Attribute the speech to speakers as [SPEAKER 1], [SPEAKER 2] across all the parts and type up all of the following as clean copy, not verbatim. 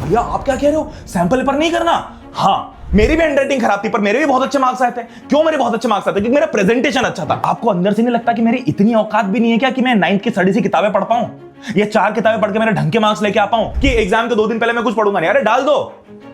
[SPEAKER 1] भैया आप क्या कह रहे हो, सैंपल पेपर नहीं करना? हाँ, मेरी भी हैंडराइटिंग खराब थी पर मेरे भी बहुत अच्छे मार्क्स आए थे। क्यों मेरे बहुत अच्छे मार्क्स आए थे? क्योंकि मेरा प्रेजेंटेशन अच्छा था। आपको अंदर से नहीं लगता कि मेरी इतनी औकात भी नहीं है क्या कि मैं 9th की स्टडी से किताबें पढ़ पाऊं, ये 4 किताबें पढ़ के मेरे ढंग के मार्क्स लेके आ पाऊं कि एग्जाम के 2 दिन पहले मैं कुछ पढ़ूंगा नहीं। अरे डाल दो,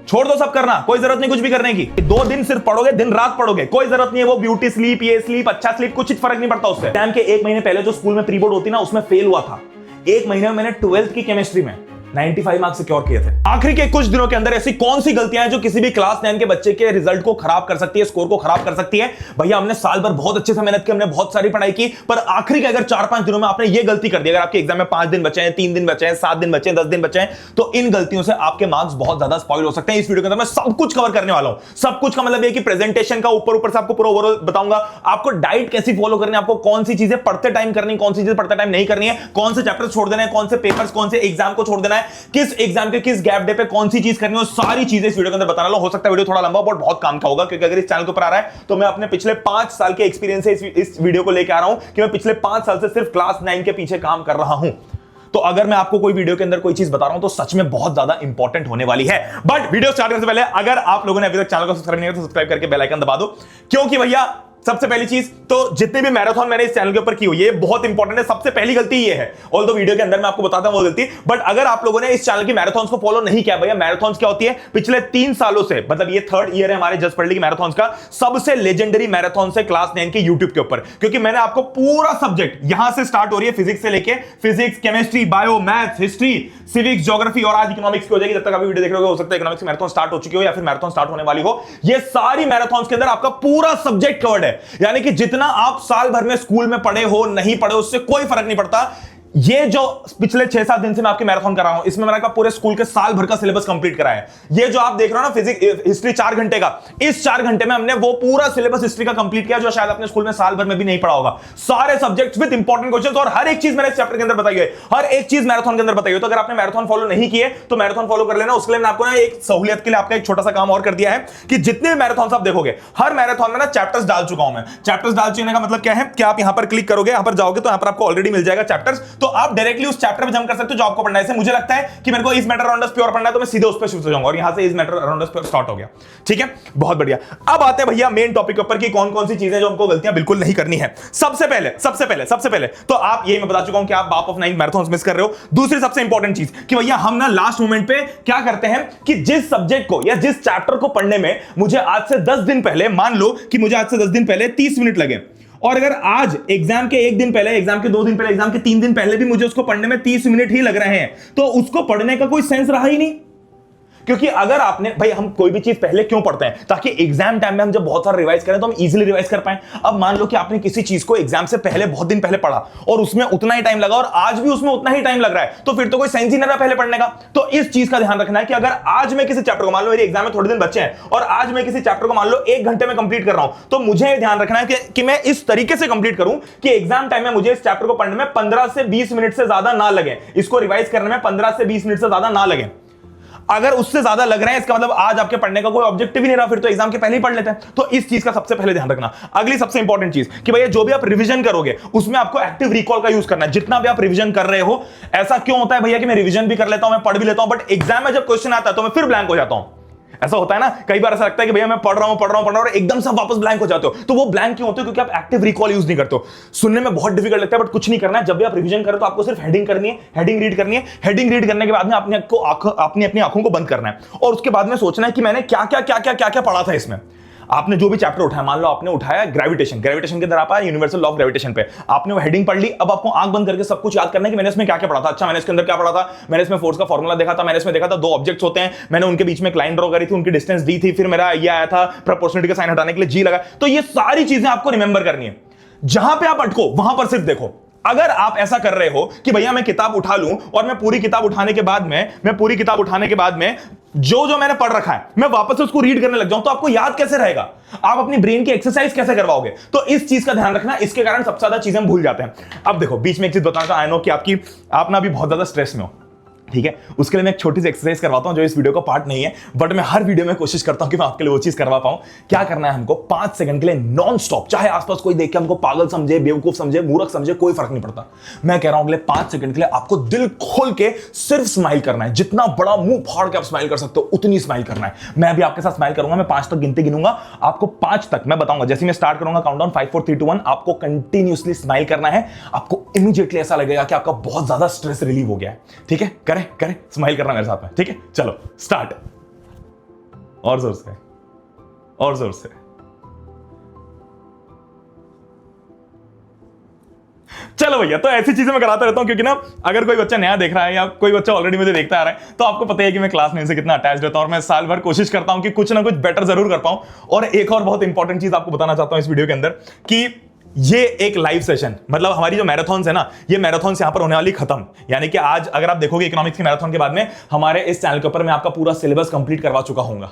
[SPEAKER 1] छोड़ दो सब करना, कोई जरूरत नहीं कुछ भी करने की। 2 दिन सिर्फ पढ़ोगे, दिन रात पढ़ोगे, कोई जरूरत नहीं है वो ब्यूटी स्लीप, ये स्लीप, अच्छा स्लीप, कुछ फर्क नहीं पड़ता उससे। एग्जाम के 1 महीने पहले जो स्कूल में प्री बोर्ड होती ना, उसमें फेल हुआ था। 1 महीने में मैंने 12th की केमिस्ट्री में 95 मार्क्स सिक्योर किए थे। आखिरी के कुछ दिनों के अंदर ऐसी कौन सी गलतियां हैं जो किसी भी क्लास 9 के बच्चे के रिजल्ट को खराब कर सकती है, स्कोर को खराब कर सकती है? भैया हमने साल भर बहुत अच्छे से मेहनत की, हमने बहुत सारी पढ़ाई की, पर आखिरी के अगर 4-5 दिनों में आपने ये गलती कर दी, अगर आपके एग्जाम में 5 दिन बचे हैं, 3 दिन बचे हैं, 7 दिन बचे हैं, 10 दिन बचे हैं, तो इन गलतियों से आपके मार्क्स बहुत ज्यादा स्पॉइल हो सकते हैं। इस वीडियो के अंदर मैं सब कुछ कवर करने वाला हूं। सब कुछ का मतलब ये कि प्रेजेंटेशन का ऊपर से आपको पूरा ओवरऑल बताऊंगा, आपको डाइट कैसी फॉलो करनी है, आपको कौन सी चीजें पढ़ते टाइम करनी, कौन सी चीजें पढ़ते टाइम नहीं करनी है, कौन से चैप्टर छोड़ देना है, कौन से पेपर्स, कौन से एग्जाम को छोड़ देना है, किस एग्जाम के किस गैप डे पे कौन सी चीज करनी है, सारी चीजें इस वीडियो के अंदर बताने वाला हूं। हो सकता है वीडियो थोड़ा लंबा और बहुत काम का होगा, क्योंकि अगर इस चैनल के ऊपर आ रहा है तो मैं अपने पिछले 5 साल के एक्सपीरियंस से इस वीडियो को लेकर आ रहा हूं कि मैं पिछले 5 साल से सिर्फ क्लास 9 के पीछे काम कर रहा हूं। तो अगर मैं आपको कोई वीडियो के अंदर कोई चीज बता रहा हूं तो सच में बहुत ज्यादा इंपॉर्टेंट होने वाली है। बट वीडियो स्टार्ट करने से पहले अगर आप लोगों ने अभी तक चैनल को सब्सक्राइब नहीं किया तो सब्सक्राइब करके बेल आइकन दबा दो, क्योंकि भैया सबसे पहली चीज तो जितने भी मैराथन मैंने इस चैनल के ऊपर की हुई है बहुत इंपॉर्टेंट है। सबसे पहली गलती ये है, ऑल्दो वीडियो के अंदर मैं आपको बताता हूं वो गलती, बट अगर आप लोगों ने इस चैनल की मैराथन्स को फॉलो नहीं किया, भैया मैराथन्स क्या होती है? पिछले 3 सालों से, मतलब ये 3rd ईयर है हमारे जस्ट पढ़ ली की मैराथन्स का, सबसे लेजेंडरी मैराथन से क्लास 9 के यूट्यूब के ऊपर, क्योंकि मैंने आपको पूरा सब्जेक्ट यहां से स्टार्ट हो रही है, फिजिक्स से लेके physics, chemistry, bio, maths, history, civics, geography और आज इकोनॉमिक्स की हो जाएगी। जब तक आप वीडियो देख रहे हो सकता है इकोनॉमिक्स की मैराथन स्टार्ट हो चुकी हो या फिर मैराथन स्टार्ट होने वाली हो। ये सारी मैराथन्स के अंदर आपका पूरा सब्जेक्ट कवर्ड है, यानी कि जितना आप साल भर में स्कूल में पढ़े हो नहीं पढ़े उससे कोई फर्क नहीं पड़ता। ये जो पिछले 6-7 दिन से मैं आपके मैराथन कर रहा हूं, इसमें मैंने पूरे स्कूल के साल भर का सिलेबस कंप्लीट करा है। ये जो आप देख रहे हो ना फिजिक्स हिस्ट्री 4 घंटे का, इस 4 घंटे में हमने वो पूरा सिलेबस हिस्ट्री का कंप्लीट किया जो शायद अपने स्कूल में साल भर में भी नहीं पढ़ा होगा। सारे सब्जेक्ट्स विद इंपॉर्टेंट क्वेश्चंस और हर एक चीज मैंने इस चैप्टर के अंदर बताई है, हर एक चीज मैराथन के अंदर बताई है। तो अगर आपने मैराथन फॉलो नहीं किए तो मैराथन फॉलो कर लेना। उसके लिए मैंने आपको ना एक सहूलियत के लिए आपका एक छोटा सा काम और कर दिया है कि जितने भी मैराथन आप देखोगे, हर मैराथन में ना चैप्टर्स डाल चुका हूं मैं। चैप्टर्स डाल चुके का मतलब क्या है कि आप यहां पर क्लिक करोगे, यहां पर जाओगे तो यहां पर आपको ऑलरेडी मिल जाएगा चैप्टर्स, तो आप डायरेक्टली उस चैप्टर पे जंप कर सकते हो जो आपको पढ़ना है। मुझे लगता है कि मेरे को इस मैटर अराउंड अस प्योर पढ़ना है तो मैं सीधे उस पे शिफ्ट हो जाऊंगा और यहां से इस matter around us pure start हो गया। ठीक है, बहुत बढ़िया। अब आते हैं भैया मेन टॉपिक के ऊपर कि कौन कौन सी चीजें जो हमको गलतियां बिल्कुल नहीं करनी है। सबसे पहले तो आप यही मैं बता चुका हूं कि आप बाप ऑफ 9 मैराथन्स मिस कर रहे हो। दूसरी सबसे इंपॉर्टेंट चीज कि भैया हम ना लास्ट मोमेंट पे क्या करते हैं कि जिस सब्जेक्ट को या जिस चैप्टर को पढ़ने में मुझे आज से 10 दिन पहले, मान लो कि मुझे आज से 10 दिन पहले 30 मिनट लगे, और अगर आज एग्जाम के 1 दिन पहले, एग्जाम के 2 दिन पहले, एग्जाम के 3 दिन पहले भी मुझे उसको पढ़ने में 30 मिनट ही लग रहे हैं, तो उसको पढ़ने का कोई सेंस रहा ही नहीं। क्योंकि अगर आपने, भाई हम कोई भी चीज पहले क्यों पढ़ते हैं? ताकि एग्जाम टाइम में हम जब बहुत सारा रिवाइज करें तो हम इजीली रिवाइज कर पाएं। अब मान लो कि आपने किसी चीज को एग्जाम से पहले बहुत दिन पहले पढ़ा और उसमें उतना ही टाइम लगा और आज भी उसमें उतना ही टाइम लग रहा है, तो फिर तो कोई सेंस ही नहीं रहा पहले पढ़ने का। तो इस चीज का ध्यान रखना है कि अगर आज मैं किसी चैप्टर को, मान लो मेरे एग्जाम में थोड़े दिन बचे हैं और आज मैं किसी चैप्टर को मान लो 1 घंटे में कंप्लीट कर रहा हूं, तो मुझे ध्यान रखना है कि मैं इस तरीके से कंप्लीट करूं कि एग्जाम टाइम में मुझे इस चैप्टर को पढ़ने में 15 से 20 मिनट से ज्यादा ना लगे, इसको रिवाइज करने में 15 से 20 मिनट से ज्यादा ना लगे। अगर उससे ज्यादा लग रहा है इसका मतलब आज आपके पढ़ने का कोई ऑब्जेक्टिव ही नहीं रहा, फिर तो एग्जाम के पहले ही पढ़ लेते हैं। तो इस चीज का सबसे पहले ध्यान रखना। अगली सबसे इंपॉर्टेंट चीज कि भैया जो भी आप रिवीजन करोगे उसमें आपको एक्टिव रिकॉल का यूज करना है। जितना भी आप रिवीजन कर रहे हो, ऐसा क्यों होता है भैया कि मैं रिवीजन भी कर लेता हूं, मैं पढ़ भी लेता हूं, बट एग्जाम में जब क्वेश्चन आता है तो मैं फिर ब्लैंक हो जाता हूं। ऐसा होता है ना, कई बार ऐसा लगता है कि भैया मैं पढ़ रहा हूं और एकदम से वापस ब्लैंक हो जाते हो। तो वो ब्लैंक क्यों होते हो? क्योंकि आप एक्टिव रिकॉल यूज नहीं करते हो। सुनने में बहुत डिफिकल्ट लगता है बट कुछ नहीं करना है। जब भी आप रिवीजन करें तो आपको सिर्फ हेडिंग करनी है, हेडिंग रीड करनी है। हेडिंग रीड करने के बाद में अपनी आंखों को बंद करना है और उसके बाद में सोचना है कि मैंने क्या क्या पढ़ा था इसमें। आपने जो भी चैप्टर उठाया, मान लो आपने उठाया ग्रेविटेशन के अंदर आप आए यूनिवर्सल लॉ ऑफ ग्रेविटेशन पे, आपने वो हेडिंग पढ़ ली। अब आपको आंख बंद करके सब कुछ याद करना है कि मैंने इसमें क्या क्या पढ़ा था। अच्छा, मैंने इसके अंदर क्या पढ़ा था? मैंने इसमें फोर्स का फॉर्मूला देखा था, मैंने इसमें देखा था 2 ऑब्जेक्ट्स होते हैं, मैंने उनके बीच में एक लाइन ड्रॉ करी थी, उनकी डिस्टेंस दी थी, फिर मेरा ये आया था प्रोपोर्शनलिटी का साइन हटाने के लिए जी लगा। तो ये सारी चीजें आपको रिमेंबर करनी है। जहां पे आप अटको वहां पर सिर्फ देखो। अगर आप ऐसा कर रहे हो कि भैया मैं किताब उठा लूं और मैं पूरी किताब उठाने के बाद में जो मैंने पढ़ रखा है मैं वापस उसको रीड करने लग जाऊं, तो आपको याद कैसे रहेगा? आप अपनी ब्रेन की एक्सरसाइज कैसे करवाओगे? तो इस चीज का ध्यान रखना। इसके कारण सबसे ज्यादा चीजें हम भूल जाते हैं। अब देखो, बीच में एक चीज बताना, आई नो कि आप ना भी बहुत ज्यादा स्ट्रेस में हो, ठीक है, उसके लिए मैं एक छोटी सी एक्सरसाइज करवाता हूं जो इस वीडियो का पार्ट नहीं है, बट मैं हर वीडियो में कोशिश करता हूं कि मैं आपके लिए वो चीज करवा पाऊं। क्या करना है हमको, 5 सेकंड के लिए नॉन स्टॉप, चाहे आसपास कोई देख के हमको पागल समझे, बेवकूफ समझे, मूर्ख समझे, कोई फर्क नहीं पड़ता। मैं कह रहा हूं अगले 5 सेकंड के लिए आपको दिल खोल के सिर्फ स्माइल करना है। जितना बड़ा मुंह फाड़ के आप स्माइल कर सकते हो उतनी स्माइल करना है। मैं भी आपके साथ स्माइल करूंगा, मैं 5 तक गिनती गिनूंगा, आपको 5 तक मैं बताऊंगा। जैसे मैं स्टार्ट करूंगा काउंटडाउन 5 4 3 2 1, आपको कंटिन्यूअसली स्माइल करना है। आपको इमीडिएटली ऐसा लगेगा कि आपका बहुत ज्यादा स्ट्रेस रिलीव हो गया है। ठीक है, करें करें, स्माइल करना मेरे साथ में। ठीक है, चलो स्टार्ट। और जोर से, और जोर से। चलो भैया, तो ऐसी चीजें मैं कराता रहता हूं क्योंकि ना अगर कोई बच्चा नया देख रहा है या कोई बच्चा ऑलरेडी मुझे देखता आ रहा है तो आपको पता है कि मैं क्लास 9 से कितना अटैच रहता हूं और मैं साल भर कोशिश करता हूं कि कुछ ना कुछ बेटर जरूर कर पाऊं। और एक और बहुत इंपॉर्टेंट चीज आपको बताना चाहता हूं इस वीडियो के अंदर कि ये एक लाइव सेशन, मतलब हमारी जो मैराथन है ना, ये मैराथन यहां पर होने वाली खत्म। यानी कि आज अगर आप देखोगे इकोनॉमिक्स की मैराथन के बाद में हमारे इस चैनल के ऊपर मैं आपका पूरा सिलेबस कंप्लीट करवा चुका हूंगा।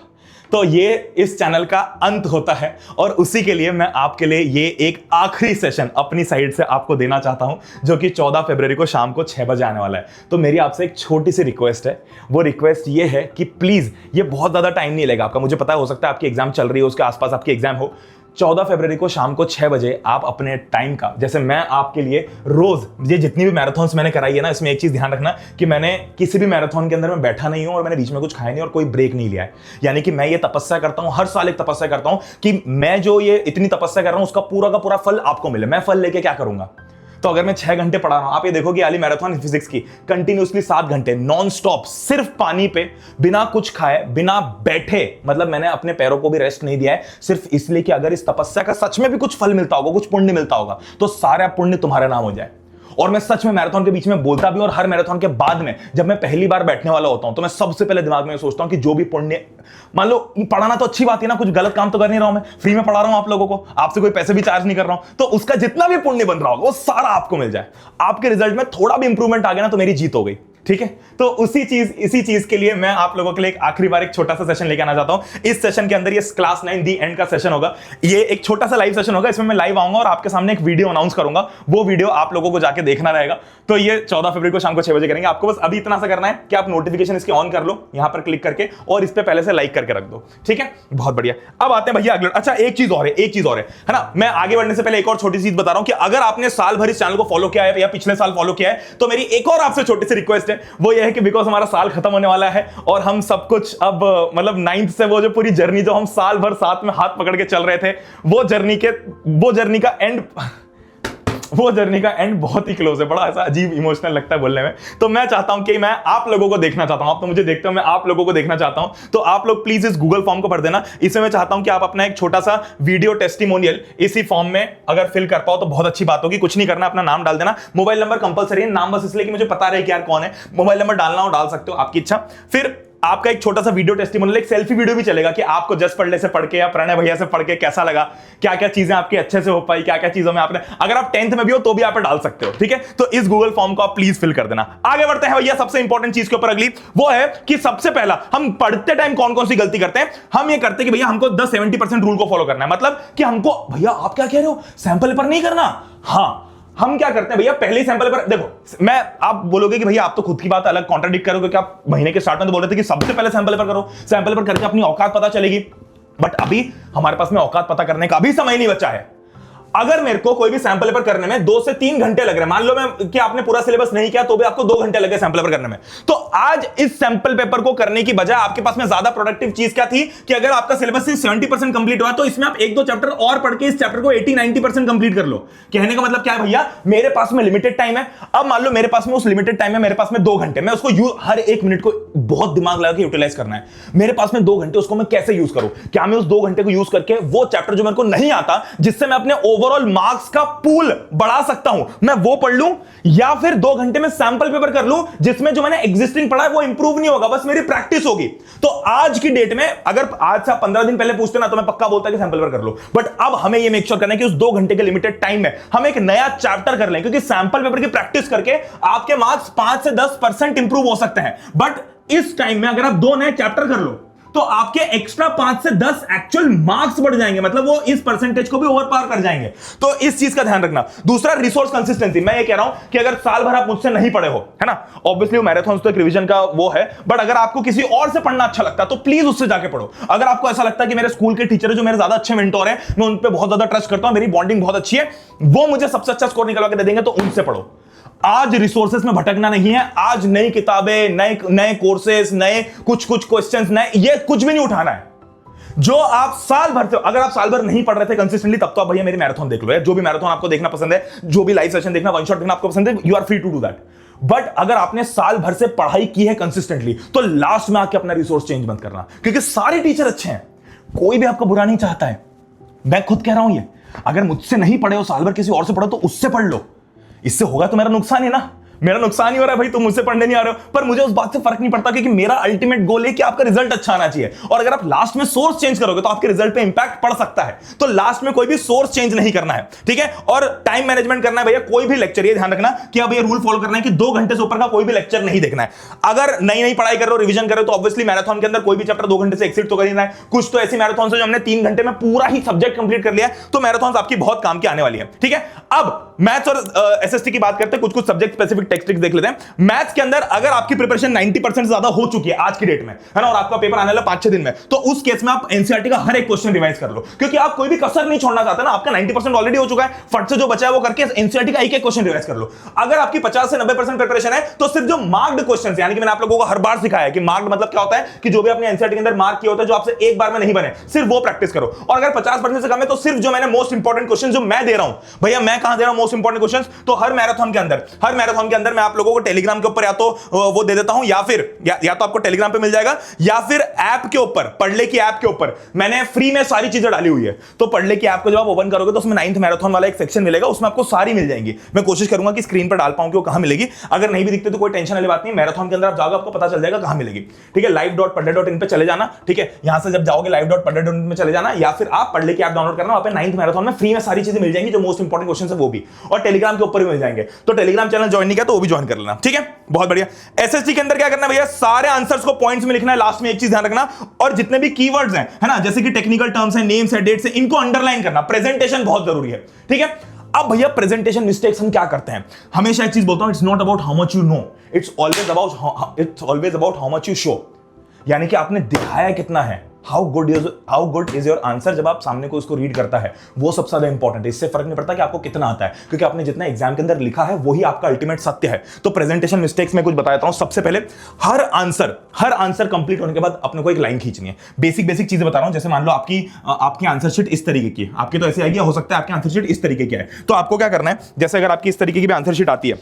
[SPEAKER 1] तो ये इस चैनल का अंत होता है और उसी के लिए मैं आपके लिए ये एक आखिरी सेशन अपनी साइड से आपको देना चाहता हूं जो कि 14 फरवरी को शाम को 6 बजे आने वाला है। तो मेरी आपसे एक छोटी सी रिक्वेस्ट है, वो रिक्वेस्ट ये है कि प्लीज, ये बहुत ज्यादा टाइम नहीं लेगा आपका, मुझे पता हो सकता है आपकी एग्जाम चल रही है, उसके आसपास आपकी एग्जाम हो। 14 फरवरी को शाम को 6 बजे आप अपने टाइम का, जैसे मैं आपके लिए रोज ये जितनी भी मैराथन्स मैंने कराई है ना, इसमें एक चीज ध्यान रखना कि मैंने किसी भी मैराथन के अंदर मैं बैठा नहीं हूं और मैंने बीच में कुछ खाया नहीं और कोई ब्रेक नहीं लिया है। यानी कि मैं ये तपस्या करता हूं, हर साल एक तपस्या करता हूं कि मैं जो ये इतनी तपस्या कर रहा हूं उसका पूरा का पूरा फल आपको मिले। मैं फल लेके क्या करूंगा? तो अगर मैं 6 घंटे पढ़ा रहा हूं, आप ये देखो कि आली मैराथन फिजिक्स की कंटिन्यूअसली 7 घंटे नॉन स्टॉप सिर्फ पानी पे, बिना कुछ खाए, बिना बैठे, मतलब मैंने अपने पैरों को भी रेस्ट नहीं दिया है, सिर्फ इसलिए कि अगर इस तपस्या का सच में भी कुछ फल मिलता होगा, कुछ पुण्य मिलता होगा, तो सारा पुण्य तुम्हारे नाम हो जाए। और मैं सच में मैराथन के बीच में बोलता भी, और हर मैराथन के बाद में जब मैं पहली बार बैठने वाला होता हूं तो मैं सबसे पहले दिमाग में सोचता हूं कि जो भी पुण्य, मान लो पढ़ाना तो अच्छी बात है ना, कुछ गलत काम तो कर नहीं रहा हूं, मैं फ्री में पढ़ा रहा हूं आप लोगों को, आपसे कोई पैसे भी चार्ज नहीं कर रहा हूं, तो उसका जितना भी पुण्य बन रहा होगा वो सारा आपको मिल जाए। आपके रिजल्ट में थोड़ा भी इंप्रूवमेंट आ गया ना तो मेरी जीत हो गई। ठीक है, तो इसी चीज के लिए मैं आप लोगों के लिए एक आखिरी बार एक छोटा सा सेशन लेके आना चाहता हूं। इस सेशन के अंदर ये क्लास 9 दी एंड का सेशन होगा। ये एक छोटा सा लाइव सेशन होगा, इसमें मैं लाइव आऊंगा और आपके सामने एक वीडियो अनाउंस करूंगा, वो वीडियो आप लोगों को जाके देखना रहेगा। तो ये 14 फरवरी को शाम को 6 बजे करेंगे। आपको बस अभी इतना सा करना है कि आप नोटिफिकेशन इसके ऑन कर लो, यहां पर क्लिक करके, और इस पे पहले से लाइक करके रख दो। ठीक है, बहुत बढ़िया। अब आते हैं भैया अगले, अच्छा एक चीज और है ना, मैं आगे बढ़ने से पहले एक और छोटी चीज बता रहा हूं कि अगर आपने साल भर इस चैनल को फॉलो किया है या पिछले साल फॉलो किया है तो मेरी एक और आपसे छोटी सी रिक्वेस्ट है, वो ये है कि बिकॉज हमारा साल खत्म होने वाला है और हम सब कुछ अब मतलब 9th से वो जो पूरी जर्नी जो हम साल भर साथ में हाथ पकड़ के चल रहे थे, वो जर्नी का एंड बहुत ही क्लोज है। बड़ा ऐसा अजीब इमोशनल लगता है बोलने में। तो मैं चाहता हूं कि मैं आप लोगों को देखना चाहता हूं, आप तो मुझे देखते हो, मैं आप लोगों को देखना चाहता हूं। तो आप लोग प्लीज इस गूगल फॉर्म को भर देना। इसमें मैं चाहता हूं कि आप अपना एक छोटा सा वीडियो टेस्टिमोनियल इसी फॉर्म में अगर फिल कर पाओ तो बहुत अच्छी बात होगी। कुछ नहीं करना, अपना नाम डाल देना, मोबाइल नंबर कंपलसरी है, नाम बस इसलिए कि मुझे पता रहे कि यार कौन है, मोबाइल नंबर डालना हो डाल सकते हो, आपकी इच्छा। फिर आपका एक छोटा सा वीडियो टेस्टिमोनियल, एक सेल्फी वीडियो भी चलेगा कि आपको जस पढ़ले से पढ़ के या प्रणय भैया से पढ़ के कैसा लगा, क्या क्या चीजें आपकी अच्छे से हो पाई, क्या क्या चीजों में आपने, अगर आप 10th में भी हो तो भी आप डाल सकते हो। ठीक है, तो इस गूगल फॉर्म को आप प्लीज फिल कर देना। आगे बढ़ते हैं भैया, सबसे इंपॉर्टेंट चीज के ऊपर अगली, वो है कि सबसे पहला हम पढ़ते टाइम कौन कौन सी गलती करते हैं। हम ये करते हैं कि भैया हमको 10-70% रूल को फॉलो करना है। मतलब कि हमको, भैया आप क्या कह रहे हो, सैंपल पेपर नहीं करना। हाँ, हम क्या करते हैं भैया, पहले ही सैंपल पेपर, देखो मैं, आप बोलोगे कि भैया आप तो खुद की बात अलग कॉन्ट्राडिक्ट करोगे कि आप महीने के स्टार्ट में तो बोल रहे थे कि सबसे पहले सैंपल पेपर करो, सैंपल पेपर करके अपनी औकात पता चलेगी। बट अभी हमारे पास में औकात पता करने का भी समय नहीं बचा है। अगर मेरे को कोई भी सैंपल पेपर करने में 2 से 3 घंटे लग रहे हैं, मान लो मैं कि आपने पूरा सिलेबस नहीं किया तो भी आपको 2 घंटे लगे सैंपल पेपर करने में, तो आज इस सैंपल पेपर को करने की बजाय आपके पास में ज्यादा प्रोडक्टिव चीज क्या थी कि अगर आपका सिलेबस सिर्फ 70% कंप्लीट हुआ तो इसमें आप 1-2 चैप्टर और पढ़ के इस चैप्टर को 80-90% कंप्लीट कर लो। कहने का मतलब क्या है भैया, मेरे पास में लिमिटेड टाइम है। अब मान लो मेरे पास में उस लिमिटेड टाइम में मेरे पास में 2 घंटे, मैं उसको हर 1 मिनट को बहुत दिमाग लगा के यूटिलाइज करना है। मेरे पास में 2 घंटे, उसको मैं कैसे यूज करूं? क्या मैं उस 2 घंटे को यूज करके वो चैप्टर जो मेरे को नहीं आता, जिससे मैं अपने ओवरऑल मार्क्स का पूल बढ़ा सकता हूं, मैं वो पढ़ लूं, या फिर 2 घंटे में सैंपल पेपर कर लूं जिसमें जो मैंने एग्जिस्टिंग पढ़ा है वो इंप्रूव नहीं होगा, बस मेरी प्रैक्टिस होगी। तो आज की डेट में अगर आज से 15 दिन पहले पूछते ना तो मैं पक्का बोलता कि सैंपल पेपर कर लो। बट अब हमें ये मेक श्योर करना है कि उस 2 घंटे के लिमिटेड टाइम में हम एक नया चैप्टर कर लें, क्योंकि सैंपल पेपर की प्रैक्टिस करके आपके मार्क्स 5 से 10% इंप्रूव हो सकते हैं। बट इस टाइम में अगर आप 2 नए चैप्टर कर लो तो आपके एक्स्ट्रा 5 से 10 एक्चुअल मार्क्स बढ़ जाएंगे, मतलब वो इस परसेंटेज को भी ओवर पार कर जाएंगे। तो इस चीज का ध्यान रखना। दूसरा, रिसोर्स कंसिस्टेंसी। मैं ये कह रहा हूं कि अगर साल भर आप मुझसे नहीं पढ़े हो, है ना, ऑब्वियसली मैराथन तो एक रिवीजन का वो है, बट अगर आपको किसी और से पढ़ना अच्छा लगता है तो प्लीज उससे जाके पढ़ो। अगर आपको ऐसा लगता है कि मेरे स्कूल के टीचर जो मेरे ज्यादा अच्छे मेंटोर हैं, मैं उन पे बहुत ज्यादा ट्रस्ट करता हूं, मेरी बॉन्डिंग बहुत अच्छी है, वो मुझे सबसे अच्छा स्कोर निकलवा के दे देंगे, तो उनसे पढ़ो। आज रिसोर्सेस में भटकना नहीं है। आज नई किताबें, नए कोर्सेस, नए कुछ क्वेश्चंस, नए ये कुछ भी नहीं उठाना है। जो आप साल भर से, अगर आप साल भर नहीं पढ़ रहे थे कंसिस्टेंटली, तब तो आप भैया मेरी मैराथन देख लो है। जो भी मैराथन आपको देखना पसंद है, जो भी लाइव सेशन देखना, वन शॉट देखना आपको पसंद है, you are free to do that. But अगर आपने साल भर से पढ़ाई की है कंसिस्टेंटली, तो लास्ट में आके अपना रिसोर्स चेंज मत करना, क्योंकि सारे टीचर अच्छे हैं, कोई भी आपका बुरा नहीं चाहता है। मैं खुद कह रहा हूं ये, अगर मुझसे नहीं पढ़े हो साल भर, किसी और से पढ़ो, तो उससे पढ़ लो। इससे होगा तो मेरा नुकसान है ना, मेरा नुकसान ही हो रहा है भाई, तुम मुझसे पढ़ने नहीं आ रहे हो, पर मुझे उस बात से फर्क नहीं पड़ता, क्योंकि मेरा अल्टीमेट गोल है कि आपका रिजल्ट अच्छा आना चाहिए। और अगर आप लास्ट में सोर्स चेंज करोगे तो आपके रिजल्ट पे इंपैक्ट पड़ सकता है। तो लास्ट में कोई भी सोर्स चेंज नहीं करना है, ठीक है। और टाइम मैनेजमेंट करना है भैया। कोई भी लेक्चर, ये ध्यान रखना कि अब ये रूल फॉलो करना है कि 2 घंटे से ऊपर का कोई भी लेक्चर नहीं देखना है। अगर नई पढ़ाई कर रहे हो, रिवीजन कर रहे हो, तो ऑब्वियसली मैराथन के अंदर कोई भी चैप्टर 2 घंटे से एक्सीड तो कर ही रहा है। कुछ तो ऐसी मैराथन है जो हमने 3 घंटे में पूरा ही सब्जेक्ट कंप्लीट कर लिया है, तो मैराथन आपकी बहुत काम की आने वाली है, ठीक है। अब मैथ्स और एसएसटी की बात करते हैं, कुछ सब्जेक्ट स्पेसिफिक टेक्स्ट देख लेते हैं। मैथ्स के अंदर अगर आपकी प्रिपरेशन 90% से ज्यादा हो चुकी है आज की डेट में, है ना, और आपका पेपर आने वाला 5-6 दिन में, तो उस केस में आप एनसीईआरटी का हर एक क्वेश्चन रिवाइज कर लो, क्योंकि आप कोई भी कसर नहीं छोड़ना चाहते ना। आपका 90% ऑलरेडी हो चुका है, फट से जो बचा है वो करके एनसीईआरटी का एक क्वेश्चन रिवाइज कर लो। अगर आपकी 50 से 90% प्रिपरेशन है, तो सिर्फ जो मार्क्ड क्वेश्चन, यानी कि मैंने आप लोगों को हर बार सिखाया कि मार्क्ड मतलब क्या होता है, कि जो भी आपने एनसीईआरटी के अंदर मार्क किया होता है, जो आपसे एक बार में नहीं बने, सिर्फ वो प्रैक्टिस करो। और अगर 50% से कम है, तो सिर्फ जो मैंने मोस्ट इंपॉर्टेंट क्वेश्चन जो मैं दे रहा हूं, भैया मैं कहां दे रहा हूं मोस्ट इंपॉर्टेंट क्वेश्चन, तो हर मैराथन के अंदर मैं आप लोगों को टेलीग्राम के ऊपर या तो वो दे देता हूं, या फिर या तो आपको टेलीग्राम पे मिल जाएगा, या फिर ऐप के ऊपर, पढ़ले की ऐप के ऊपर मैंने फ्री में सारी चीजें डाली हुई है। तो पढ़ले की ऐप को जब आप ओपन करोगे तो उसमें 9th मैराथन वाला एक सेक्शन मिलेगा, उसमें आपको सारी मिल जाएंगी। मैं कोशिश करूंगा कि स्क्रीन पर डाल पाऊं कि वो कहां मिलेगी। अगर नहीं भी दिखते तो कोई टेंशन वाली बात नहीं, मैराथन के अंदर आप जाओगे आपको पता चल जाएगा कहां मिलेगी, ठीक है। live.padle.in पे चले जाना, ठीक है। यहां से जब जाओगे live.padle.in में चले जाना, या फिर आप पढ़ले की ऐप डाउनलोड करना, वहां पे 9th मैराथन में फ्री में सारी चीजें मिल जाएंगी, जो मोस्ट इंपॉर्टेंट क्वेश्चन है वो भी, और टेलीग्राम के ऊपर भी मिल जाएंगे। तो टेलीग्राम चैनल ज्वाइन नहीं किया तो वो भी ज्वाइन कर लेना, ठीक है। बहुत बढ़िया। एसएसटी के अंदर क्या करना है भैया, सारे आंसर्स को पॉइंट्स में लिखना है, लास्ट में एक चीज ध्यान रखना, और जितने भी कीवर्ड्स हैं, है ना, जैसे कि टेक्निकल टर्म्स हैं, नेम्स है, डेट्स है, इनको अंडरलाइन करना। प्रेजेंटेशन बहुत जरूरी है, ठीक है। अब भैया प्रेजेंटेशन मिस्टेक्स हम क्या करते हैं, हमेशा एक चीज बोलता हूं, it's not about how much you know, it's always about how much you show. यानी कि आपने दिखाया कितना है, how good is your answer. जब आप सामने को उसको रीड करता है, वो सबसे ज्यादा इंपॉर्टेंट है। इससे फर्क नहीं पड़ता कि आपको कितना आता है, क्योंकि आपने जितना एग्जाम के अंदर लिखा है वही आपका अल्टीमेट सत्य है। तो प्रेजेंटेशन मिस्टेक्स में कुछ बताता हूं। सबसे पहले हर आंसर कंप्लीट होने के बाद अपने को एक लाइन खींचनी है। बेसिक चीजें बता रहा हूं, जैसे मान लो आपकी आंसर शीट इस तरीके की है, आपकी तो ऐसी आएगी, हो सकता है आपकी आंसर शीट इस तरीके की है। तो आपको क्या करना है, जैसे अगर आपकी इस तरीके की भी आंसर शीट आती है,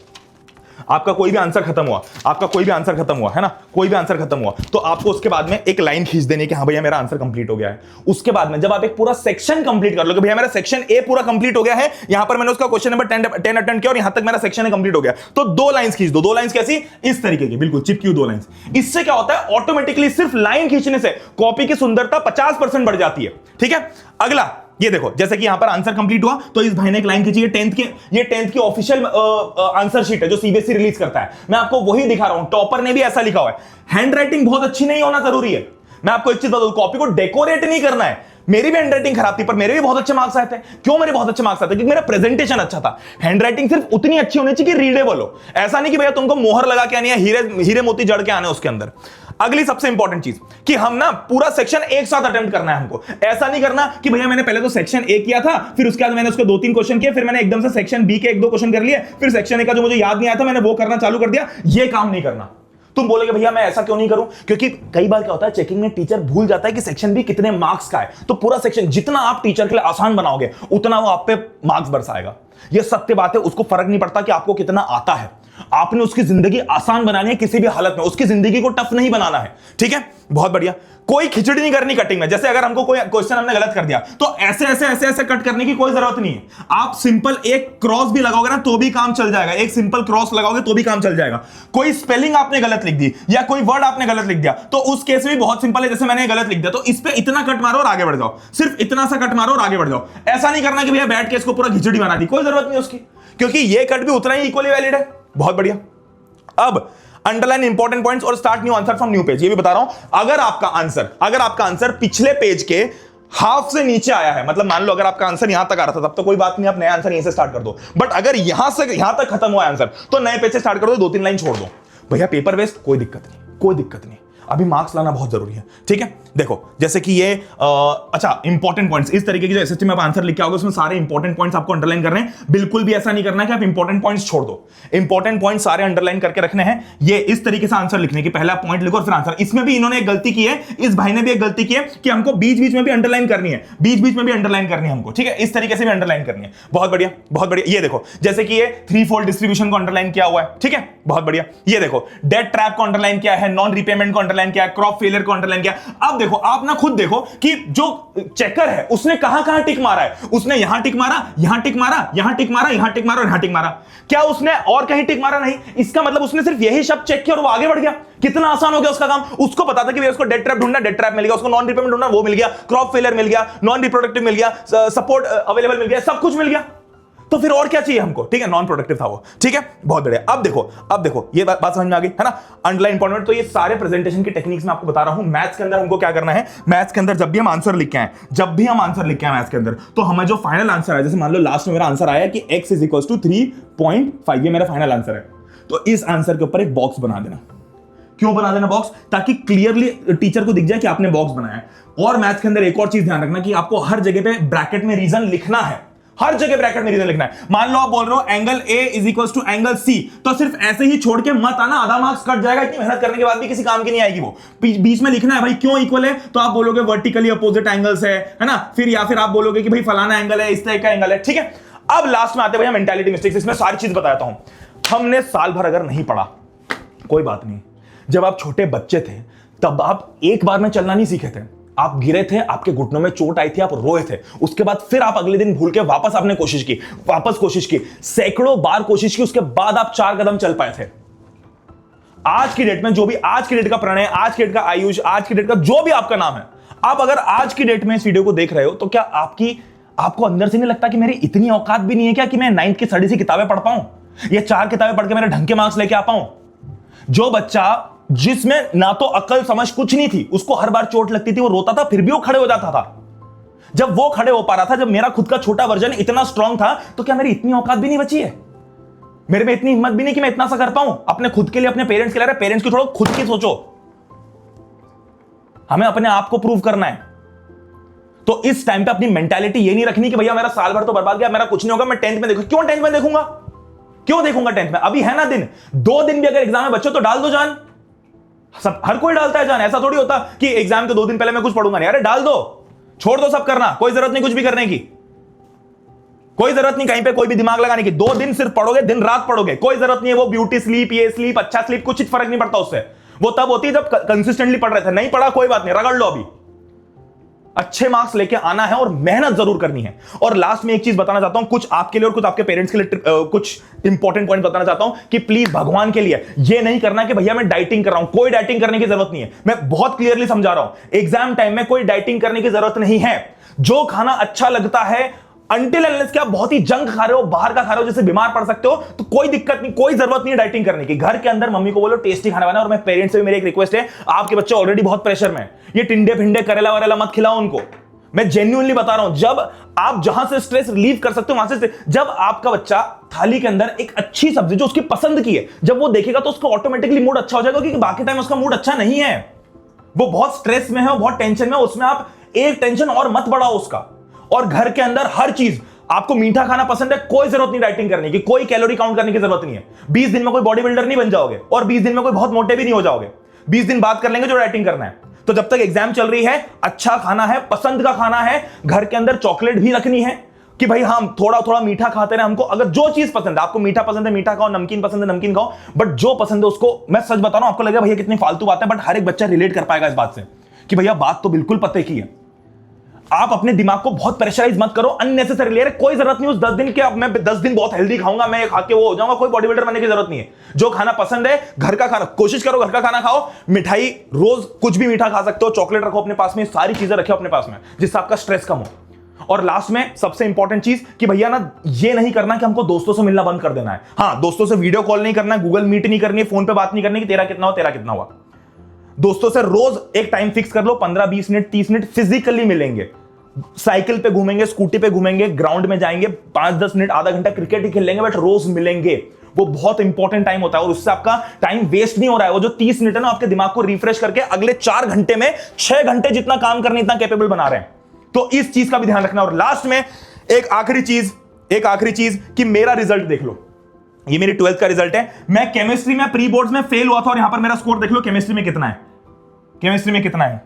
[SPEAKER 1] आपका कोई भी आंसर खत्म हुआ, है ना, कोई भी आंसर खत्म हुआ, तो आपको उसके बाद में एक लाइन खींच देनी कि हाँ भैया मेरा आंसर कंप्लीट हो गया है। उसके बाद में जब आप एक पूरा सेक्शन कंप्लीट कर लो कि भैया मेरा सेक्शन ए पूरा कंप्लीट हो गया है, यहां पर मैंने उसका क्वेश्चन नंबर 10 अटेम्प्ट किया और यहां तक मेरा सेक्शन कंप्लीट हो गया, तो 2 लाइंस खींच दो। 2 लाइंस कैसी, इस तरीके की, बिल्कुल चिपकी 2 लाइंस। इससे क्या होता है, ऑटोमेटिकली सिर्फ लाइन खींचने से कॉपी की सुंदरता 50% बढ़ जाती है, ठीक है। अगला ये देखो, जैसे कि यहां पर आंसर कंप्लीट हुआ, तो इस भाई ने एक लाइन खींची है, 10th की ऑफिशियल आंसर शीट है जो सीबीएसई रिलीज करता है, मैं आपको वही दिखा रहा हूं। टॉपर ने भी ऐसा लिखा हुआ है। हैंडराइटिंग बहुत अच्छी नहीं होना जरूरी है। मैं आपको एक चीज बता दूं, कॉपी को डेकोरेट नहीं करना है। मेरी भी हैंडराइटिंग खराब थी, पर मेरे भी बहुत अच्छे मार्क्स आए थे। क्यों मेरे बहुत अच्छे मार्क्स आते? क्योंकि मेरा प्रेजेंटेशन अच्छा था। हैंडराइटिंग सिर्फ उतनी अच्छी होनी चाहिए कि रीडेबल हो। ऐसा नहीं कि भैया तुमको मोहर लगा के आनी है, हीरे मोती जड़ के आने उसके अंदर। अगली सबसे इंपॉर्टेंट चीज कि हम ना पूरा सेक्शन एक साथ अटेम्प्ट करना है हमको। ऐसा नहीं करना कि भैया मैंने पहले तो सेक्शन ए किया था, फिर उसके बाद मैंने उसको 2-3 क्वेश्चन किए, फिर मैंने एकदम से सेक्शन बी के 1-2 क्वेश्चन कर लिए, फिर सेक्शन ए का जो मुझे याद नहीं आया था मैंने वो करना चालू कर दिया। ये काम नहीं करना। तुम बोलोगे भैया मैं ऐसा क्यों नहीं करूं, क्योंकि कई बार क्या होता है चेकिंग में टीचर भूल जाता है कि सेक्शन बी कितने मार्क्स का है। तो पूरा सेक्शन जितना आप टीचर के लिए आसान बनाओगे उतना वो आप पे मार्क्स बरसाएगा। ये सत्य बात है। उसको फर्क नहीं पड़ता कि आपको कितना आता है, आपने उसकी जिंदगी आसान बनानी है किसी भी हालत में, उसकी जिंदगी को टफ नहीं बनाना है, ठीक है। बहुत बढ़िया। कोई खिचड़ी नहीं करनी कटिंग में। जैसे अगर हमको कोई क्वेश्चन हमने गलत कर दिया तो ऐसे कट करने की कोई जरूरत नहीं है। आप सिंपल एक क्रॉस भी लगाओगे ना तो भी काम चल जाएगा। एक सिंपल क्रॉस लगाओगे तो भी काम चल जाएगा। कोई स्पेलिंग आपने गलत लिख दी या कोई वर्ड आपने गलत लिख दिया तो उस केस में भी बहुत सिंपल है। जैसे मैंने गलत लिख दिया तो इस पे इतना कट मारो और आगे बढ़ जाओ, सिर्फ इतना सा कट मारो और आगे बढ़ जाओ। ऐसा नहीं करना कि भैया बैठ के इसको पूरा खिचड़ी बना दी, कोई जरूरत नहीं उसकी, क्योंकि ये कट भी उतना ही इक्वली वैलिड है। बहुत बढ़िया। अब अंडरलाइन इंपॉर्टेंट पॉइंट्स और start new answer from new page. ये भी बता रहा हूं, अगर आपका आंसर पिछले पेज के हाफ से नीचे आया है, मतलब मान लो अगर आपका आंसर यहां तक आ रहा था तब तो कोई बात नहीं, आप नया आंसर यहीं से स्टार्ट कर दो। बट अगर यहां से यहां तक खत्म हुआ आंसर तो नए पेज से स्टार्ट कर दो, 2-3 लाइन छोड़ दो। भैया पेपर वेस्ट, कोई दिक्कत नहीं, कोई दिक्कत नहीं, अभी मार्क्स लाना बहुत जरूरी है। ठीक है, देखो जैसे कि ये अच्छा इंपॉर्टेंट पॉइंट्स इस तरीके की जो एसएसटी में आप आंसर लिख के आओगे उसमें सारे इंपॉर्टेंट पॉइंट्स आपको अंडरलाइन करने हैं। बिल्कुल भी ऐसा नहीं करना कि आप इंपॉर्टेंट पॉइंट्स छोड़ दो, इंपॉर्टेंट पॉइंट्स सारे अंडरलाइन करके रखने हैं। ये इस तरीके से आंसर लिखने की, पहला पॉइंट लिखो और फिर आंसर। इसमें भी इन्होंने एक गलती की है, इस भाई ने भी एक गलती की है कि हमको बीच बीच में भी अंडरलाइन करनी है, बीच बीच में भी अंडरलाइन करनी है हमको। ठीक है, इस तरीके से भी अंडरलाइन करनी है। बहुत बढ़िया, बहुत बढ़िया। ये देखो जैसे कि ये 3-4 डिस्ट्रीब्यूशन को अंडरलाइन किया हुआ है। ठीक है, बहुत बढ़िया। ये देखो डेट ट्रैप को अंडरलाइन किया है, नॉन रिपेमेंट को अंडरलाइन किया है, क्रॉप फेलियर को अंडरलाइन किया। अब देखो आप ना खुद देखो कि जो चेकर है उसने कहां टिक मारा है। उसने यहां टिक मारा, यहां टिक मारा, यहां टिक मारा, यहां टिक मारा और यहां टिक मारा। क्या उसने और कहीं टिक मारा? नहीं। इसका मतलब उसने सिर्फ यही शब्द चेक किया और वो आगे बढ़ गया। कितना आसान हो गया उसका काम। उसको पता था कि उसको डेट ट्रैप ढूंढना, डेट ट्रैप मिल गया, उसको नॉन रिपेमेंट ढूंढना, वो मिल गया, क्रॉप फेलियर मिल गया, नॉन रिप्रोडक्टिव मिल गया, सपोर्ट अवेलेबल मिल गया, सब कुछ मिल गया। तो फिर और क्या चाहिए हमको? ठीक है, नॉन प्रोडक्टिव था वो। ठीक है, बहुत बढ़िया। अब देखो ये बात समझ में आ गई है ना, अंडरलाइन इंपॉर्टेंट। तो ये सारे प्रेजेंटेशन की टेक्निक्स मैं आपको बता रहा हूं। मैथ्स के अंदर हमको क्या करना है, मैथ्स के अंदर जब भी हम आंसर लिख के आए मैथ्स के अंदर, तो हमें जो फाइनल आंसर है, जैसे मान लो लास्ट में मेरा आंसर आया कि x = 3.5, ये मेरा फाइनल आंसर है, तो इस आंसर के ऊपर एक बॉक्स बना देना। क्यों बना देना बॉक्स? ताकि क्लियरली टीचर को दिख जाए कि आपने बॉक्स बनाया है। और मैथ्स के अंदर एक और चीज ध्यान रखना कि आपको हर जगह पे ब्रैकेट में रीजन लिखना है, हर जगह ब्रैकेट में रीजन लिखना है। मान लो आप बोल रहे हो एंगल A = एंगल C, तो सिर्फ ऐसे ही छोड़ के मत आना, आधा मार्क्स कट जाएगा। इतनी मेहनत करने के बाद भी किसी काम की नहीं आएगी वो। बीच में लिखना है भाई क्यों इक्वल है, तो आप बोलोगे वर्टिकली अपोजिट एंगल्स है ना, फिर या फिर आप बोलोगे कि भाई फलाना एंगल है, इस तरह का एंगल है। ठीक है, अब लास्ट में आते भैया मेंटालिटी मिस्टेक्स। इसमें सारी चीज बताता हूं। हमने साल भर अगर नहीं पढ़ा कोई बात नहीं, जब आप छोटे बच्चे थे तब आप एक बार में चलना नहीं सीखे थे। आप गिरे थे, आपके घुटनों में चोट आई थी, आप रोए थे, उसके बाद फिर आप अगले दिन भूल के वापस आपने कोशिश की, सैकड़ों बार कोशिश की, उसके बाद आप 4 कदम चल पाए थे। आज की डेट में जो भी आज की डेट का प्रणय, आज की डेट का आयुष, आज की डेट का जो भी आपका नाम है, आप अगर आज की डेट में इस वीडियो को देख रहे हो तो क्या आपको अंदर से नहीं लगता कि मेरी इतनी औकात भी नहीं है क्या कि मैं 9th की स्टडी से किताबें पढ़ पाऊं, या 4 किताबें पढ़ के मेरे ढंग के मार्क्स लेके आ पाऊं? जो बच्चा जिसमें ना तो अकल समझ कुछ नहीं थी, उसको हर बार चोट लगती थी, वो रोता था, फिर भी वो खड़े हो जाता था। जब वो खड़े हो पा रहा था, जब मेरा खुद का छोटा वर्जन इतना स्ट्रांग था, तो क्या मेरी इतनी औकात भी नहीं बची है? मेरे में इतनी हिम्मत भी नहीं कि मैं इतना सा कर पाऊं अपने खुद के लिए, अपने पेरेंट्स के लिए? पेरेंट्स की छोड़ो, खुद की सोचो। हमें अपने आप को प्रूव करना है। तो इस टाइम पे अपनी मेंटालिटी ये नहीं रखनी कि भैया मेरा साल भर तो बर्बाद गया, मेरा कुछ नहीं होगा, मैं 10th में देखूंगा। क्यों 10th में देखूंगा? क्यों देखूंगा 10th में? अभी है ना दिन, 2 दिन भी अगर एग्जाम में बच्चों तो डाल दो जान। सब हर कोई डालता है जान, ऐसा थोड़ी होता कि एग्जाम के 2 दिन पहले मैं कुछ पढ़ूंगा नहीं। अरे डाल दो, छोड़ दो सब करना, कोई जरूरत नहीं कुछ भी करने की, कोई जरूरत नहीं कहीं पे कोई भी दिमाग लगाने की। 2 दिन सिर्फ पढ़ोगे, दिन रात पढ़ोगे, कोई जरूरत नहीं है वो ब्यूटी स्लीप, ये स्लीप, अच्छा स्लीप, कुछ फर्क नहीं पड़ता उससे। वो तब होती है जब कंसिस्टेंटली पढ़ रहे थे। नहीं पढ़ा कोई बात नहीं, रगड़ लो। अभी अच्छे मार्क्स लेके आना है और मेहनत जरूर करनी है। और लास्ट में एक चीज बताना चाहता हूं, कुछ आपके लिए और कुछ आपके पेरेंट्स के लिए, कुछ इंपॉर्टेंट पॉइंट बताना चाहता हूं कि प्लीज भगवान के लिए ये नहीं करना कि भैया मैं डाइटिंग कर रहा हूं। कोई डाइटिंग करने की जरूरत नहीं है, मैं बहुत क्लियरली समझा रहा हूं। एग्जाम टाइम में कोई डाइटिंग करने की जरूरत नहीं है। जो खाना अच्छा लगता है, अनटिल अनलेस कि आप बहुत ही जंक खा रहे हो, बाहर का खा रहे हो, जिससे बीमार पड़ सकते हो, तो कोई दिक्कत नहीं, कोई जरूरत नहीं है डाइटिंग करने की। घर के अंदर मम्मी को बोलो टेस्टी खाना बनाए। और मैं पेरेंट्स से भी मेरी एक रिक्वेस्ट है, आपके बच्चे ऑलरेडी बहुत प्रेशर में, ये टिंडे फिंडे करेला वरेला मत खिलाओ उनको। मैं जेन्युइनली बता रहा हूं, जब आप जहां से स्ट्रेस रिलीव कर सकते हो वहां से, जब आपका बच्चा थाली के अंदर एक अच्छी सब्जी जो उसकी पसंद की है जब वो देखेगा तो उसका ऑटोमेटिकली मूड अच्छा हो जाएगा, क्योंकि बाकी टाइम उसका मूड अच्छा नहीं है, वो बहुत स्ट्रेस में है, वो बहुत टेंशन में है, उसमें आप एक टेंशन और मत बढ़ाओ उसका। और घर के अंदर हर चीज, आपको मीठा खाना पसंद है, कोई जरूरत नहीं डाइटिंग करने की, कोई कैलोरी काउंट करने की जरूरत नहीं है। 20 दिन में कोई बॉडी बिल्डर नहीं बन जाओगे और 20 दिन में कोई बहुत मोटे भी नहीं हो जाओगे। 20 दिन बात कर लेंगे जो डाइटिंग करना है। तो जब तक एग्जाम चल रही है, अच्छा खाना है, पसंद का खाना है, घर के अंदर चॉकलेट भी रखनी है कि भाई हम थोड़ा थोड़ा मीठा खाते रहे। हमको अगर जो चीज पसंद है, आपको मीठा पसंद है मीठा खाओ, नमकीन पसंद है नमकीन खाओ, बट जो पसंद है उसको, मैं सच बता रहा हूं, आपको लगेगा भैया कितनी फालतू बात है, बट हर एक बच्चा रिलेट कर पाएगा इस बात से कि भैया बात तो बिल्कुल पते की है। आप अपने दिमाग को बहुत प्रेशराइज मत करो अननेसेसरी। अरे कोई जरूरत नहीं उस 10 दिन के, अब मैं 10 दिन बहुत हेल्दी खाऊंगा, मैं खा के वो हो जाऊंगा, कोई बॉडी बिल्डर बनने की जरूरत नहीं है। जो खाना पसंद है, घर का खाना, कोशिश करो घर का खाना खाओ। मिठाई रोज कुछ भी मीठा खा सकते हो, चॉकलेट रखो अपने पास में, सारी चीजें रखो अपने पास में जिससे आपका स्ट्रेस कम हो। और लास्ट में सबसे इंपॉर्टेंट चीज कि भैया ना ये नहीं करना कि हमको दोस्तों से मिलना बंद कर देना है। हाँ, दोस्तों से वीडियो कॉल नहीं करना है, गूगल मीट नहीं करनी है, फोन पे बात नहीं करनी कि तेरा कितना हुआ तेरा कितना हुआ। दोस्तों से रोज एक टाइम फिक्स कर लो, 15 20 मिनट 30 मिनट फिजिकली मिलेंगे, साइकिल पे घूमेंगे, स्कूटी पे घूमेंगे, ग्राउंड में जाएंगे, 5-10 मिनट आधा घंटा क्रिकेट ही खेल लेंगे, बट रोज मिलेंगे। वो बहुत इंपॉर्टेंट टाइम होता है और उससे आपका टाइम वेस्ट नहीं हो रहा है। वो जो 30 मिनट है ना, आपके दिमाग को रिफ्रेश करके अगले 4 घंटे में 6 घंटे जितना काम करने इतना कैपेबल बना रहे हैं। तो इस चीज का भी ध्यान रखना। और लास्ट में एक आखिरी चीज कि मेरा रिजल्ट देख लो। ये मेरी 12th का रिजल्ट है। मैं केमिस्ट्री में प्री बोर्ड्स में फेल हुआ था और यहां पर मेरा स्कोर देख लो केमिस्ट्री में कितना है। केमिस्ट्री में कितना है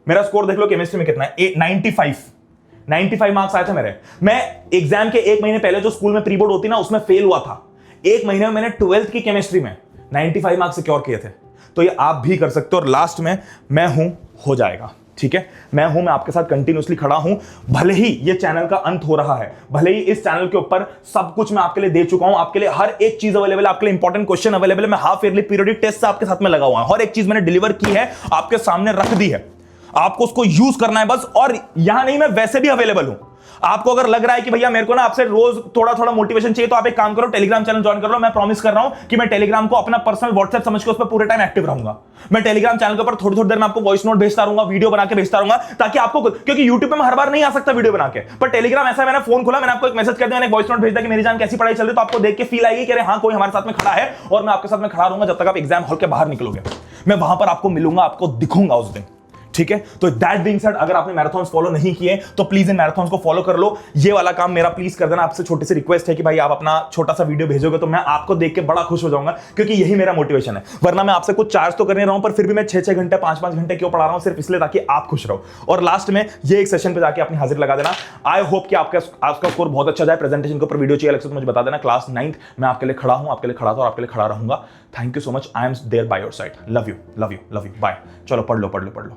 [SPEAKER 1] मेरा स्कोर देख लो, केमिस्ट्री में कितना है, 95 मार्क्स आए थे मेरे। मैं एग्जाम के 1 महीने पहले जो स्कूल में प्री बोर्ड होती ना, उसमें फेल हुआ था। 1 महीने में मैंने 12th की केमिस्ट्री में 95 मार्क्स सिक्योर किए थे। तो ये आप भी कर सकते हो। और लास्ट में मैं हूं, हो जाएगा, ठीक है। मैं आपके साथ कंटिन्यूअसली खड़ा हूं। भले ही ये चैनल का अंत हो रहा है, भले ही इस चैनल के ऊपर सब कुछ मैं आपके लिए दे चुका हूं, आपके लिए हर एक चीज अवेलेबल है, आपके लिए इंपॉर्टेंट क्वेश्चन अवेलेबल है। मैं हाफ ईयरली पीरियोडिक टेस्ट से आपके साथ में लगा हुआ हूं। हर एक चीज मैंने डिलीवर की है, आपके सामने रख दी है, आपको उसको यूज करना है बस। और यहां नहीं, मैं वैसे भी अवेलेबल हूं। आपको अगर लग रहा है कि भैया मेरे को ना आपसे रोज थोड़ा थोड़ा मोटिवेशन चाहिए, तो आप एक काम करो, टेलीग्राम चैनल ज्वाइन कर लो। मैं प्रॉमिस कर रहा हूं कि मैं टेलीग्राम को अपना पर्सनल व्हाट्सएप समझ के उस पर पूरे टाइम एक्टिव रहूंगा। मैं टेलीग्राम चैनल के ऊपर थोड़ी थोड़ी देर में आपको वॉइस नोट भेजता रहूंगा, वीडियो बना के भेजता रहूंगा, ताकि आपको, क्योंकि यूट्यूब पे मैं हर बार नहीं आ सकता वीडियो बना के, पर टेलीग्राम ऐसा है, मैंने फोन खोला, मैंने आपको एक मैसेज कर दिया, मैंने वॉइस नोट भेज दिया कि मेरी जान कैसी पढ़ाई चल रही है, तो आपको देख के फील आएगी कि अरे हाँ, कोई हमारे साथ में खड़ा है। और मैं आपके साथ में खड़ा रहूंगा जब तक आप एग्जाम हॉल के बाहर निकलोगे। मैं वहां पर आपको मिलूंगा, आपको दिखूंगा उस दिन, ठीक है। तो दैट बीइंग सेड, अगर आपने मैराथन्स फॉलो नहीं किए तो प्लीज इन मैराथन्स को फॉलो कर लो। ये वाला काम मेरा प्लीज कर देना। आपसे छोटी सी रिक्वेस्ट है कि भाई आप अपना छोटा सा वीडियो भेजोगे तो मैं आपको देख के बड़ा खुश हो जाऊंगा, क्योंकि यही मेरा मोटिवेशन है। वरना मैं आपसे कुछ चार्ज तो कर नहीं रहा हूं, पर फिर भी मैं 6-6 घंटे 5-5 घंटे क्यों पढ़ा रहा हूं, सिर्फ इसलिए ताकि आप खुश रहो। और लास्ट में ये एक सेशन पे जाके अपनी हाजिर लगा देना। आई होप कि आपका स्कोर बहुत अच्छा जाए। प्रेजेंटेशन के ऊपर वीडियो चाहिए अलग से तो मुझे बता देना। क्लास 9th मैं आपके लिए खड़ा हूं, आपके लिए खड़ा था और आपके लिए खड़ा रहूंगा। Thank you so much. I am there by your side. Love you, love you, love you. Bye. चलो पढ़ लो।